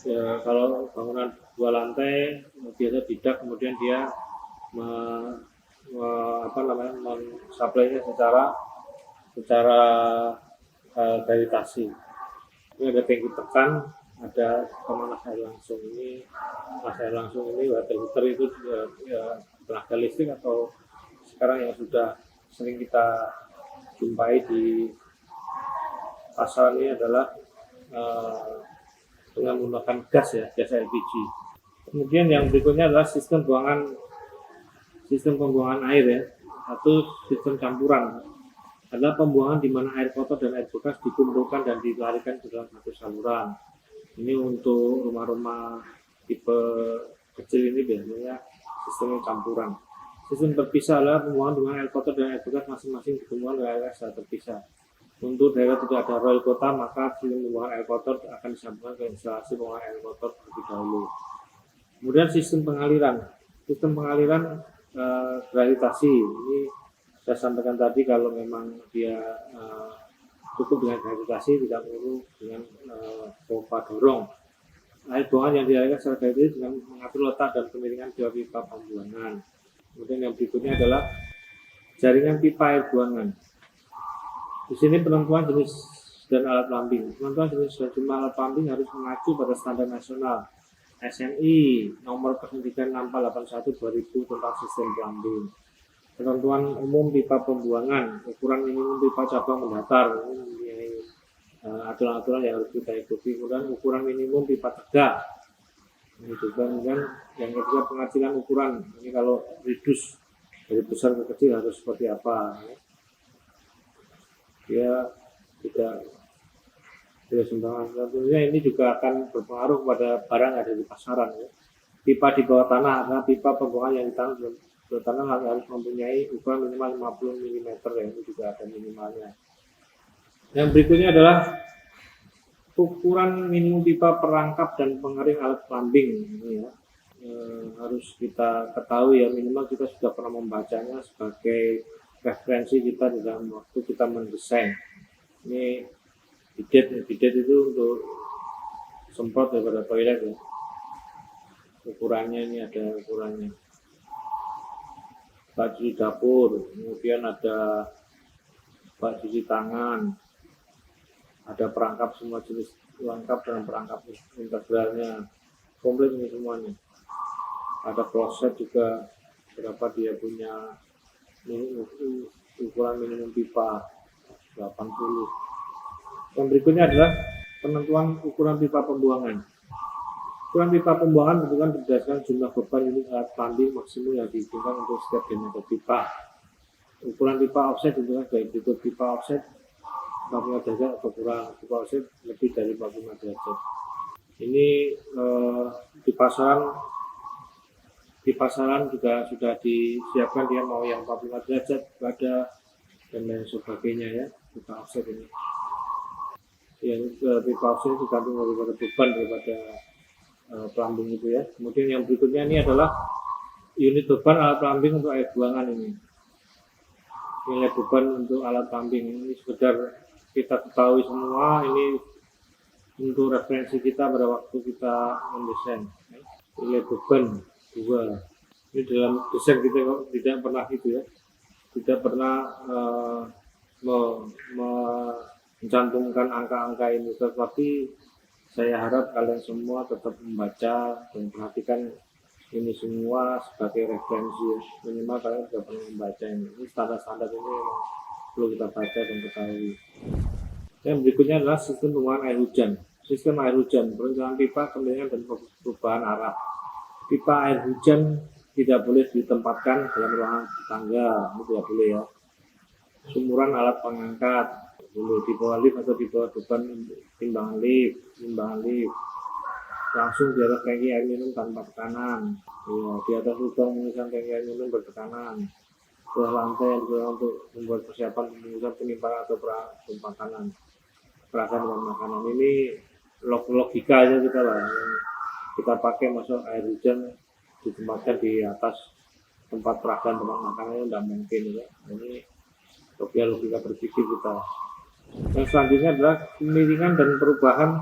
Ya, kalau bangunan 2 lantai biasa bidak, kemudian dia mensuplainya secara secara gravitasi. Ini ada tangki tekan, ada pemanas air langsung. Panas air langsung ini water heater itu tenaga listrik atau sekarang yang sudah sering kita jumpai di pasar ini adalah dengan menggunakan gas LPG. Kemudian yang berikutnya adalah sistem pembuangan air ya, atau sistem campuran. Adalah pembuangan di mana air kotor dan air bekas dikumpulkan dan dilarikan ke dalam satu saluran. Ini untuk rumah-rumah tipe kecil ini biasanya sistem campuran. Sistem terpisah adalah pembuangan di mana air kotor dan air bekas masing-masing dikumpulkan ke daerah secara terpisah. Untuk daerah tidak ada rel kota, maka sistem pembuangan air kotor akan disambungkan ke instalasi pembuangan air kotor terlebih dahulu. Kemudian sistem pengaliran. Sistem pengaliran gravitasi ini saya sampaikan tadi, kalau memang dia cukup dengan gravitasi, tidak perlu dengan pompa dorong. Air buangan yang dialirkan secara gravitasi dengan mengatur letak dan kemiringan pipa pembuangan. Kemudian yang berikutnya adalah jaringan pipa air buangan. Di sini penentuan jenis dan alat pumping. Penentuan jenis dan jumlah alat pumping harus mengacu pada standar nasional SNI nomor 936481/2000 tentang sistem pumping. Ketentuan umum pipa pembuangan, ukuran minimum pipa cabang mendatar, ini mempunyai aturan-aturan yang harus kita ikuti. Kemudian ukuran minimum pipa tegak, ini juga. Kemudian yang ketiga pengecilan ukuran, ini kalau reduce dari besar ke kecil harus seperti apa, dia tidak sembarangan. Tentunya ini juga akan berpengaruh pada barang yang ada di pasaran ya. Pipa di bawah tanah adalah pipa pembuangan yang ditanam tanah harus mempunyai ukuran minimal 50 mm ya, ini juga ada minimalnya. Yang berikutnya adalah ukuran minimum pipa perangkap dan pengering alat pumping. Ini ya, harus kita ketahui ya, minimal kita sudah pernah membacanya sebagai referensi kita di dalam waktu kita mendesain. Ini bidet itu untuk semprot daripada toilet ya. Ukurannya ini ada ukurannya. Bak cuci dapur, kemudian ada bak cuci tangan, ada perangkap semua jenis lengkap dan perangkap integralnya, komplit ini semuanya. Ada kloset juga, berapa dia punya ukuran minimum pipa 80. Yang berikutnya adalah penentuan ukuran pipa pembuangan. Ukuran pipa pembuangan tentukan berdasarkan jumlah beban unit alat pumping maksimum yang diizinkan untuk setiap diameter pipa. Ukuran pipa offset tentukan baik itu pipa offset 45 derajat atau kurang, pipa offset lebih dari 45 derajat. Ini di pasaran juga sudah disiapkan, dia mau yang 45 derajat ada dan lain sebagainya ya, pipa offset ini. Yang pipa offset tergantung daripada beban daripada plumbing itu ya. Kemudian yang berikutnya ini adalah unit beban alat plumbing untuk air buangan ini. Nilai beban untuk alat pumping ini sekedar kita ketahui semua, ini untuk referensi kita pada waktu kita mendesain. Nilai beban 2. Ini dalam desain kita kok tidak pernah gitu ya, tidak pernah mencantumkan angka-angka ini, tetapi saya harap kalian semua tetap membaca dan perhatikan ini semua sebagai referensi. Minimal kalian sudah pernah membaca ini. Ini standar-standar ini memang perlu kita baca dan ketahui. Yang berikutnya adalah sistem pembuangan air hujan. Sistem air hujan, perencanaan pipa, kemiringan dan perubahan arah. Pipa air hujan tidak boleh ditempatkan dalam ruangan tangga, ini tidak boleh ya. Sumuran alat pengangkat, boleh di bawah lift atau di bawah beban timbangan lift. Langsung di atas tangki air minum tanpa tekanan. Ya, di atas lubang penyimpanan tangki air minum bertekanan. Bawah lantai yang digunakan untuk membuat persiapan penyimpanan atau peragaan dengan makanan. Ini logika aja kita lah. Kita pakai masuk air hujan ditempatkan di atas tempat peragaan tempat makanan, tidak mungkin ya. Ini logika berpikir kita. Yang selanjutnya adalah kemiringan dan perubahan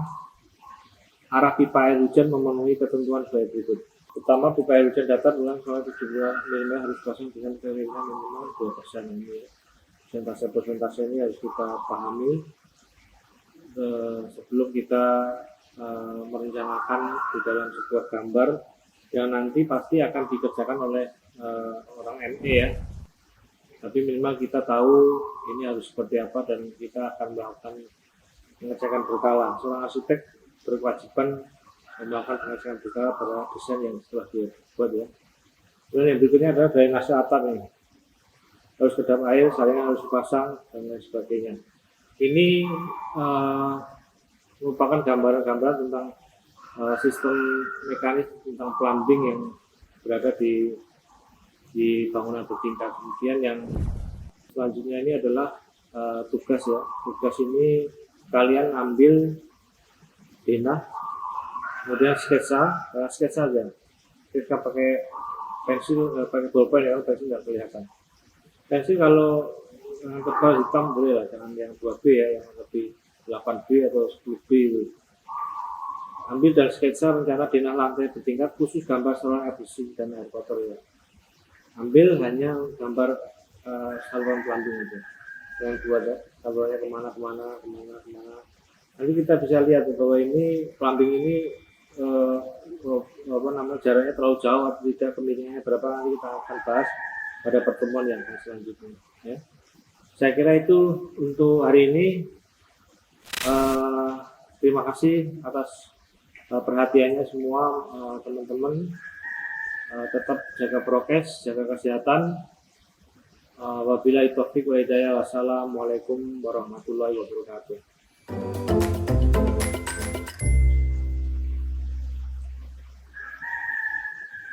arah pipa air hujan memenuhi ketentuan sebagai berikut. Pertama, pipa air hujan datar ulang selama 70 mm harus pasang dengan kemiringan minimal 2%. Ini persentase ini harus kita pahami sebelum kita merencanakan di dalam sebuah gambar yang nanti pasti akan dikerjakan oleh orang ME ya. Tapi minimal kita tahu ini harus seperti apa dan kita akan melakukan pengecekan berkala. Seorang arsitek berkewajiban melakukan pengecekan berkala pada desain yang setelah dibuat ya. Kemudian yang berikutnya adalah drainase atap ini. Harus kedap air, saringan harus dipasang dan lain sebagainya. Ini merupakan gambaran-gambaran tentang sistem mekanis tentang plumbing yang berada di bangunan bertingkat. Kemudian yang selanjutnya ini adalah tugas ya. Tugas ini kalian ambil denah, kemudian sketsa aja. Kita pakai pensil, pakai bolpen ya, pensil nggak kelihatan. Pensil kalau yang tebal hitam boleh lah, jangan yang 2B ya, yang lebih 8B atau 10B itu. Ambil dan sketsa rencana denah lantai bertingkat khusus gambar saluran air bersih dan air kotor ya. Ambil hanya gambar saluran plumbing aja, yang buat ya, salurannya kemana. Nanti kita bisa lihat bahwa ini plumbing ini jaraknya terlalu jauh atau tidak, kemiringannya berapa, nanti kita akan bahas pada pertemuan yang selanjutnya ya. Saya kira itu untuk hari ini. Terima kasih atas perhatiannya semua teman-teman. Tetap jaga prokes, jaga kesehatan. Wabillahi taufiq wa hidayah. Wassalamualaikum warahmatullahi wabarakatuh.